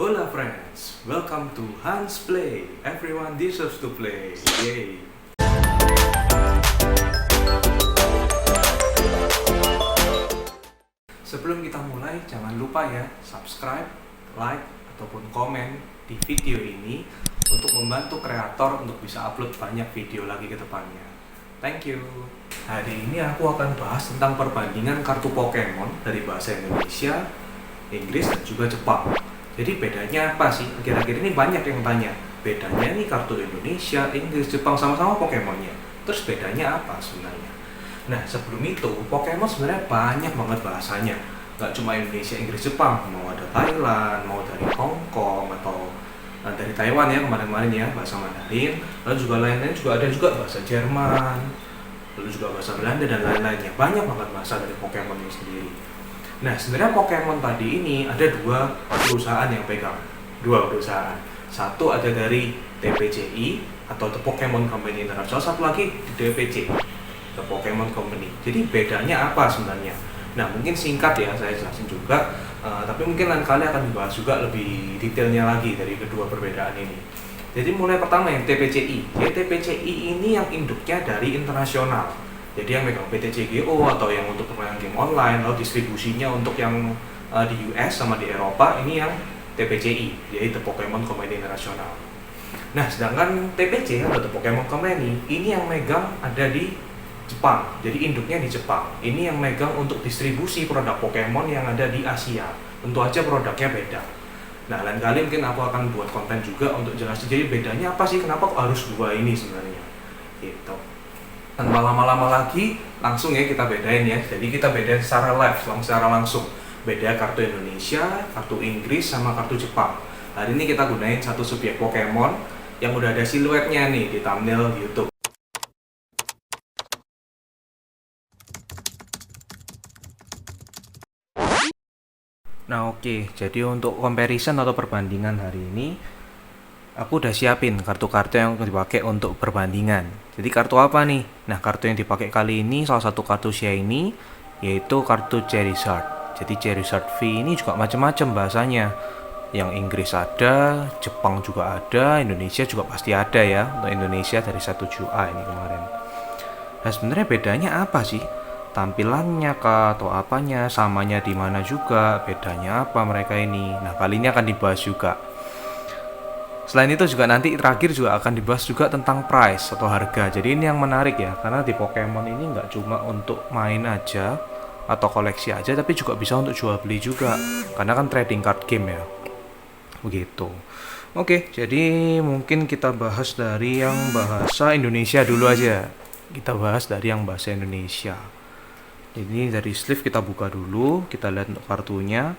Hola friends, welcome to Hans Play. Everyone deserves to play. Yay. Sebelum kita mulai, jangan lupa ya subscribe, like, ataupun komen di video ini untuk membantu kreator untuk bisa upload banyak video lagi ke depannya. Thank you. Hari ini aku akan bahas tentang perbandingan kartu Pokemon dari bahasa Indonesia, Inggris, dan juga Jepang. Jadi bedanya apa sih? Akhir-akhir ini banyak yang tanya, bedanya nih kartu Indonesia, Inggris, Jepang sama-sama Pokemonnya. Terus bedanya apa sebenarnya? Nah sebelum itu, Pokemon sebenarnya banyak banget bahasanya. Gak cuma Indonesia, Inggris, Jepang, mau ada Thailand, mau dari Hong Kong, atau dari Taiwan ya kemarin-kemarin ya, bahasa Mandarin. Lalu juga lain-lain juga ada juga bahasa Jerman, lalu juga bahasa Belanda dan lain-lainnya. Banyak banget bahasa dari Pokemon ini sendiri. Nah, sebenarnya Pokemon tadi ini ada dua perusahaan yang pegang. Dua perusahaan. Satu ada dari TPCI atau The Pokemon Company International, satu lagi di DPC, The Pokemon Company. Jadi bedanya apa sebenarnya? Nah, mungkin singkat ya saya jelasin juga, tapi mungkin lain kali akan dibahas juga lebih detailnya lagi dari kedua perbedaan ini. Jadi mulai pertama yang TPCI. Jadi TPCI ini yang induknya dari internasional. Jadi yang megang PT CGO atau yang untuk permainan game online, lalu distribusinya untuk yang di US sama di Eropa, ini yang TPCI, yaitu The Pokemon Company International. Nah, sedangkan TPC atau The Pokemon Company ini yang megang ada di Jepang. Jadi induknya di Jepang. Ini yang megang untuk distribusi produk Pokemon yang ada di Asia. Tentu aja produknya beda. Nah, lain kali mungkin aku akan buat konten juga untuk jelasin jadi bedanya apa sih, kenapa harus dua ini sebenarnya. Gitu. Tanpa lama-lama lagi, langsung ya kita bedain ya. Jadi kita bedain secara live, secara langsung. Beda kartu Indonesia, kartu Inggris, sama kartu Jepang. Hari ini kita gunain satu subjek Pokemon yang udah ada siluetnya nih di thumbnail YouTube. Nah oke, jadi untuk comparison atau perbandingan hari ini aku udah siapin kartu-kartu yang dipakai untuk perbandingan. Jadi kartu apa nih? Nah kartu yang dipakai kali ini salah satu kartu shiny, yaitu kartu Charizard. Jadi Charizard V ini juga macam-macam bahasanya. Yang Inggris ada, Jepang juga ada, Indonesia juga pasti ada ya. Untuk Indonesia dari 1 JUA ini kemarin. Nah sebenarnya bedanya apa sih? Tampilannya kah atau apanya, samanya di mana juga, bedanya apa mereka ini. Nah kali ini akan dibahas juga. Selain itu juga nanti terakhir juga akan dibahas juga tentang price atau harga. Jadi ini yang menarik ya, karena di Pokemon ini nggak cuma untuk main aja atau koleksi aja, tapi juga bisa untuk jual beli juga. Karena kan trading card game ya. Begitu. Oke, jadi mungkin kita bahas dari yang bahasa Indonesia dulu aja. Kita bahas dari yang bahasa Indonesia. Jadi dari sleeve kita buka dulu, kita lihat untuk kartunya.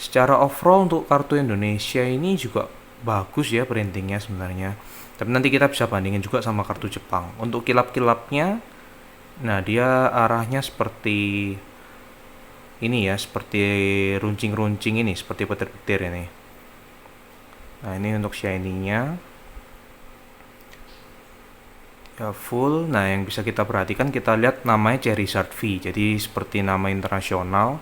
Secara overall untuk kartu Indonesia ini juga bagus ya printingnya sebenarnya. Tapi nanti kita bisa bandingin juga sama kartu Jepang. Untuk kilap-kilapnya, nah dia arahnya seperti ini ya, seperti runcing-runcing ini, seperti petir-petir ini. Nah ini untuk shiny-nya. Ya full. Nah yang bisa kita perhatikan, kita lihat namanya Charizard V, jadi seperti nama internasional.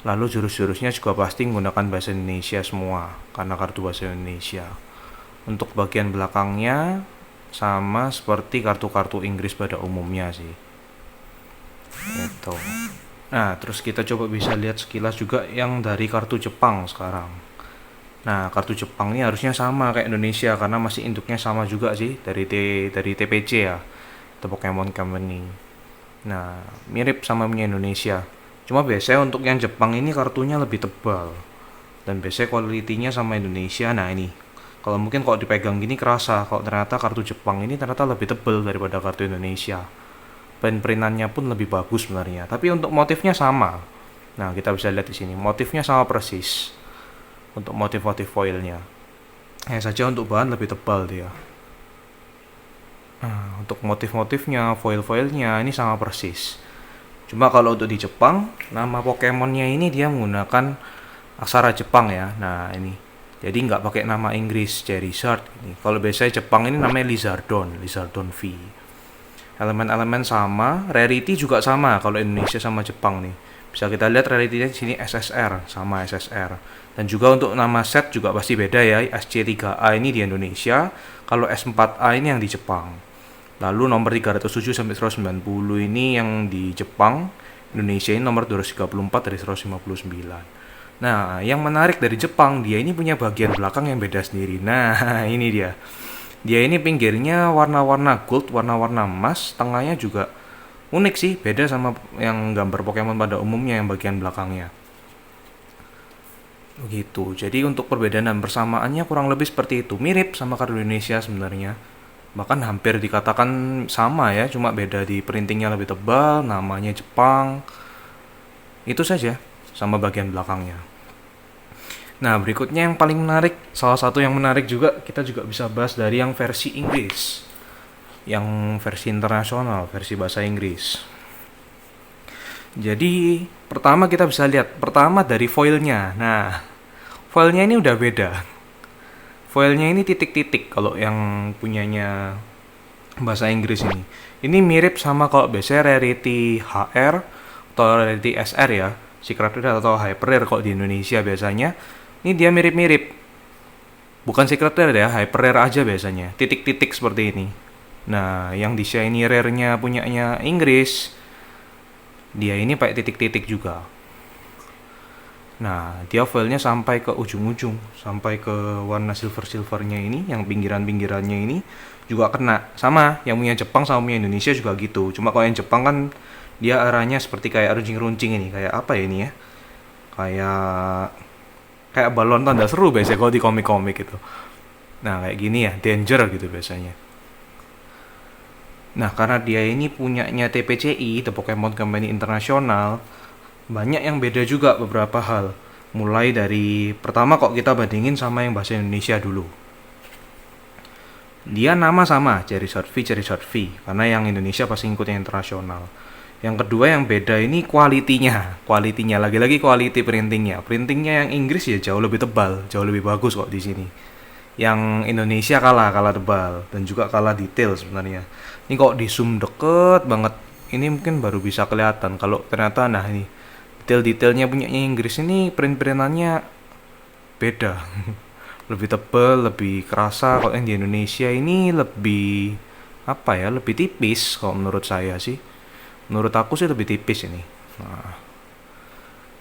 Lalu jurus-jurusnya juga pasti menggunakan bahasa Indonesia semua karena kartu bahasa Indonesia. Untuk bagian belakangnya sama seperti kartu-kartu Inggris pada umumnya sih. Gitu. Nah terus kita coba bisa lihat sekilas juga yang dari kartu Jepang sekarang. Nah, kartu Jepang ini harusnya sama kayak Indonesia karena masih induknya sama juga sih dari TPC ya, The Pokemon Company. Nah, mirip sama punya Indonesia. Cuma biasanya untuk yang Jepang ini kartunya lebih tebal. Dan biasanya kualitinya sama Indonesia. Nah, ini. Kalau mungkin kalau dipegang gini kerasa kalau ternyata kartu Jepang ini ternyata lebih tebal daripada kartu Indonesia. Print-printannya pun lebih bagus sebenarnya. Tapi untuk motifnya sama. Nah, kita bisa lihat di sini. Motifnya sama persis. Untuk motif-motif foilnya hanya saja untuk bahan lebih tebal dia. Nah, untuk motif-motifnya, foil-foilnya ini sama persis. Cuma kalau untuk di Jepang, nama Pokemonnya ini dia menggunakan aksara Jepang ya. Nah ini, jadi nggak pakai nama Inggris Charizard ini. Kalau biasanya Jepang ini namanya Lizardon V. Elemen-elemen sama, rarity juga sama kalau Indonesia sama Jepang nih. Bisa kita lihat rarity-nya di sini SSR sama SSR. Dan juga untuk nama set juga pasti beda ya. SC3A ini di Indonesia, kalau S4A ini yang di Jepang. Lalu nomor 307 sampai 190 ini yang di Jepang. Indonesia ini nomor 234 dari 159. Nah, yang menarik dari Jepang, dia ini punya bagian belakang yang beda sendiri. Nah, ini dia. Dia ini pinggirnya warna-warna gold, warna-warna emas, tengahnya juga unik sih, beda sama yang gambar Pokemon pada umumnya yang bagian belakangnya. Begitu. Jadi untuk perbedaan dan persamaannya kurang lebih seperti itu. Mirip sama kartu Indonesia sebenarnya. Bahkan hampir dikatakan sama ya, cuma beda di printingnya lebih tebal, namanya Jepang. Itu saja, sama bagian belakangnya. Nah, berikutnya yang paling menarik, salah satu yang menarik juga, kita juga bisa bahas dari yang versi Inggris. Yang versi internasional, versi bahasa Inggris. Jadi pertama kita bisa lihat, pertama dari foilnya. Nah, foilnya ini udah beda. Foilnya ini titik-titik kalau yang punyanya bahasa Inggris ini. Ini mirip sama kalau biasanya Rarity HR atau Rarity SR ya, Secret Rare atau Hyper Rare kalau di Indonesia biasanya. Ini dia mirip-mirip. Bukan Secret Rare ya, Hyper Rare aja biasanya. Titik-titik seperti ini. Nah, yang di Shiny Rare-nya punyanya Inggris, dia ini pakai titik-titik juga. Nah, dia foilnya sampai ke ujung-ujung, sampai ke warna silver-silvernya ini, yang pinggiran-pinggirannya ini juga kena. Sama, yang punya Jepang sama punya Indonesia juga gitu. Cuma kalau yang Jepang kan dia arahnya seperti kayak runcing-runcing ini, kayak apa ya ini ya? Kayak balon tanda seru biasanya kalau di komik-komik gitu. Nah, kayak gini ya, danger gitu biasanya. Nah, karena dia ini punyanya TPCI, The Pokemon Company International, banyak yang beda juga beberapa hal. Mulai dari, pertama kok kita bandingin sama yang bahasa Indonesia dulu. Dia nama sama, Charizard V, karena yang Indonesia pasti ngikut yang internasional. Yang kedua yang beda ini kualitinya, lagi-lagi quality printingnya. Printingnya yang Inggris ya jauh lebih tebal, jauh lebih bagus kok di sini. Yang Indonesia kalah tebal dan juga kalah detail sebenarnya. Ini kok di zoom deket banget, ini mungkin baru bisa kelihatan kalau ternyata nah ini detail-detailnya punya Inggris ini print-printannya beda. Lebih tebal, lebih kerasa. Kalau yang di Indonesia ini lebih lebih tipis kalau menurut saya sih. Menurut aku sih lebih tipis ini. Nah,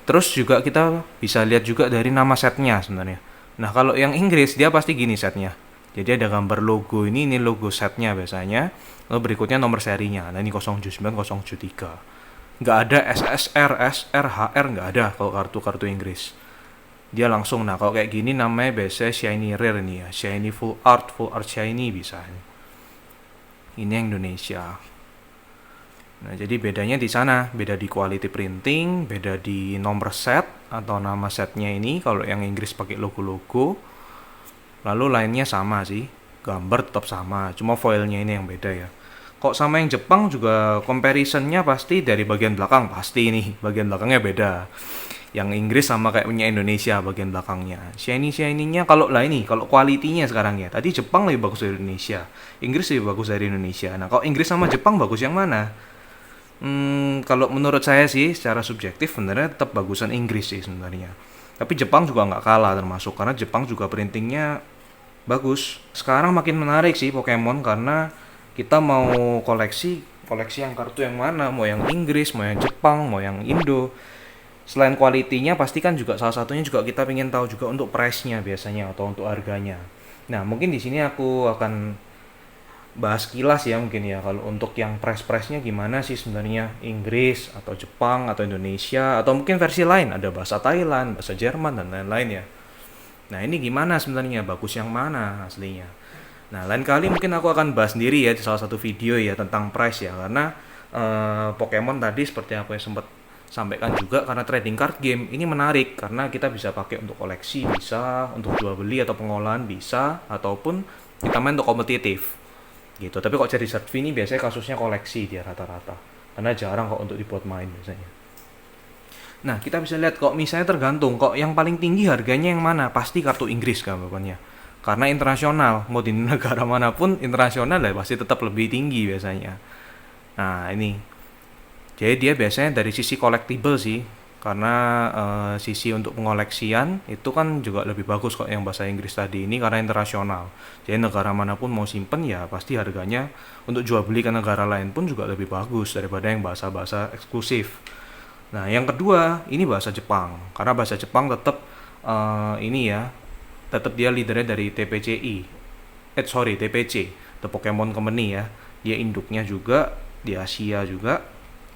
terus juga kita bisa lihat juga dari nama setnya sebenarnya. Nah, kalau yang Inggris dia pasti gini setnya. Jadi ada gambar logo ini logo setnya biasanya. Lalu berikutnya nomor serinya. Nah, ini 079, 073. Nggak ada SSR, SR, HR, nggak ada kalau kartu-kartu Inggris. Dia langsung, nah kalau kayak gini namanya biasanya Shiny Rare nih ya. Shiny Full Art Shiny bisa. Ini yang Indonesia. Nah, jadi bedanya di sana, beda di quality printing, beda di nomor set atau nama setnya ini. Kalau yang Inggris pakai logo-logo, lalu lainnya sama sih, gambar tetap sama, cuma foilnya ini yang beda ya. Kok sama yang Jepang juga comparisonnya pasti dari bagian belakang, pasti nih, bagian belakangnya beda. Yang Inggris sama kayak punya Indonesia bagian belakangnya. Shiny-nya kalau quality-nya sekarang ya. Tadi Jepang lebih bagus dari Indonesia, Inggris lebih bagus dari Indonesia. Nah, kalau Inggris sama Jepang bagus yang mana? Kalau menurut saya sih secara subjektif sebenarnya tetap bagusan Inggris sih sebenarnya. Tapi Jepang juga nggak kalah termasuk karena Jepang juga printingnya bagus. Sekarang makin menarik sih Pokemon karena kita mau koleksi yang kartu yang mana, mau yang Inggris, mau yang Jepang, mau yang Indo. Selain kualitinya pasti kan juga salah satunya juga kita pengen tahu juga untuk price-nya biasanya atau untuk harganya. Nah, mungkin di sini aku akan bahas kilas ya mungkin ya, kalau untuk yang price-nya gimana sih sebenarnya Inggris atau Jepang atau Indonesia atau mungkin versi lain, ada bahasa Thailand, bahasa Jerman dan lain-lain ya. Nah, ini gimana sebenarnya, bagus yang mana aslinya. Nah, lain kali mungkin aku akan bahas sendiri ya di salah satu video ya tentang price ya, karena Pokemon tadi seperti apa yang sempat sampaikan juga, karena trading card game ini menarik karena kita bisa pakai untuk koleksi, bisa untuk jual beli atau pengolahan bisa, ataupun kita main untuk kompetitif gitu. Tapi kok Charizard V ini biasanya kasusnya koleksi dia rata-rata, karena jarang kok untuk dibuat main biasanya. Nah, kita bisa lihat kok misalnya tergantung kok yang paling tinggi harganya yang mana, pasti kartu Inggris kan pokoknya. Karena internasional, mau di negara manapun internasional lah pasti tetap lebih tinggi biasanya. Nah, ini. Jadi dia biasanya dari sisi collectible sih, karena sisi untuk pengoleksian itu kan juga lebih bagus kok yang bahasa Inggris tadi ini karena internasional. Jadi negara manapun mau simpen ya pasti harganya untuk jual beli ke negara lain pun juga lebih bagus daripada yang bahasa-bahasa eksklusif. Nah, yang kedua ini bahasa Jepang, karena bahasa Jepang tetap ini ya, tetap dia leadernya dari TPC, The Pokemon Company ya. Dia induknya juga di Asia juga.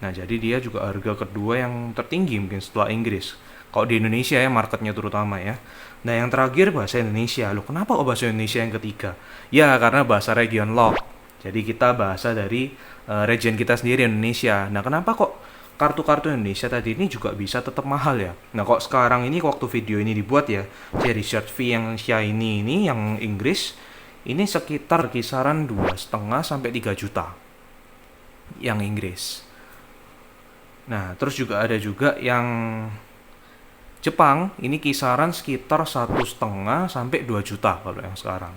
Nah, jadi dia juga harga kedua yang tertinggi mungkin setelah Inggris. Kalau di Indonesia ya, marketnya terutama ya. Nah, yang terakhir bahasa Indonesia. Loh, kenapa kok bahasa Indonesia yang ketiga? Ya, karena bahasa region lock. Jadi kita bahasa dari region kita sendiri Indonesia. Nah, kenapa kok kartu-kartu Indonesia tadi ini juga bisa tetap mahal ya? Nah, kok sekarang ini waktu video ini dibuat ya, jadi research fee yang Shiny ini yang Inggris ini sekitar kisaran 2,5 sampai 3 juta yang Inggris. Nah, terus juga ada juga yang Jepang, ini kisaran sekitar 1,5 sampai 2 juta kalau yang sekarang.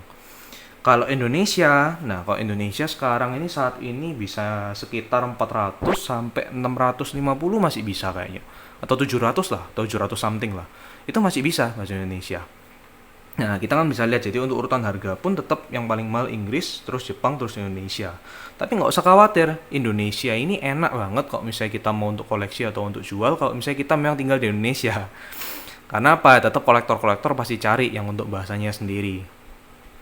Kalau Indonesia, nah kalau Indonesia sekarang ini saat ini bisa sekitar 400 sampai 650 masih bisa kayaknya. Atau 700 lah, atau 700 something lah. Itu masih bisa bahasa Indonesia. Nah, kita kan bisa lihat, jadi untuk urutan harga pun tetap yang paling mahal Inggris, terus Jepang, terus Indonesia. Tapi nggak usah khawatir, Indonesia ini enak banget kalau misalnya kita mau untuk koleksi atau untuk jual, kalau misalnya kita memang tinggal di Indonesia. Karena apa? Tetap kolektor-kolektor pasti cari yang untuk bahasanya sendiri.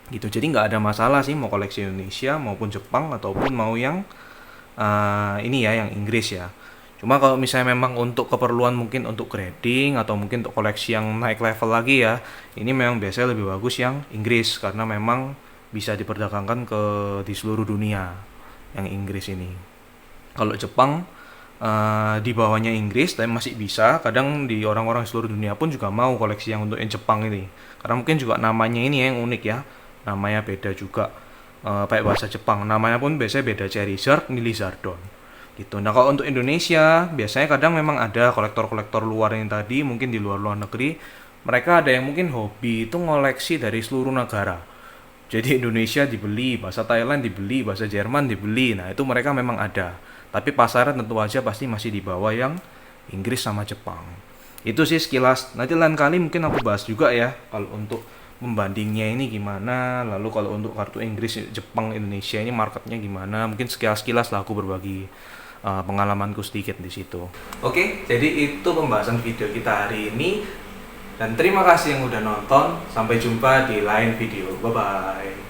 Gitu, jadi nggak ada masalah sih mau koleksi Indonesia maupun Jepang, ataupun mau yang ini ya, yang Inggris ya. Cuma kalau misalnya memang untuk keperluan mungkin untuk grading atau mungkin untuk koleksi yang naik level lagi ya, ini memang biasanya lebih bagus yang Inggris karena memang bisa diperdagangkan di seluruh dunia yang Inggris ini. Kalau Jepang di bawahnya Inggris tapi masih bisa, kadang di orang-orang seluruh dunia pun juga mau koleksi yang untuk yang Jepang ini. Karena mungkin juga namanya ini yang unik ya, namanya beda juga. Kayak bahasa Jepang, namanya pun biasanya beda, Charizard, ini Lizardon. Gitu. Nah, kalau untuk Indonesia biasanya kadang memang ada kolektor-kolektor luar yang tadi mungkin di luar negeri, mereka ada yang mungkin hobi itu ngoleksi dari seluruh negara. Jadi Indonesia dibeli, bahasa Thailand dibeli, bahasa Jerman dibeli. Nah, itu mereka memang ada. Tapi pasarnya tentu aja pasti masih di bawah yang Inggris sama Jepang. Itu sih sekilas. Nanti lain kali mungkin aku bahas juga ya kalau untuk membandingnya ini gimana, lalu kalau untuk kartu Inggris, Jepang, Indonesia ini marketnya gimana. Mungkin sekilas-sekilas lah aku berbagi pengalamanku sedikit di situ. Oke, jadi itu pembahasan video kita hari ini. Dan terima kasih yang udah nonton. Sampai jumpa di lain video. Bye-bye.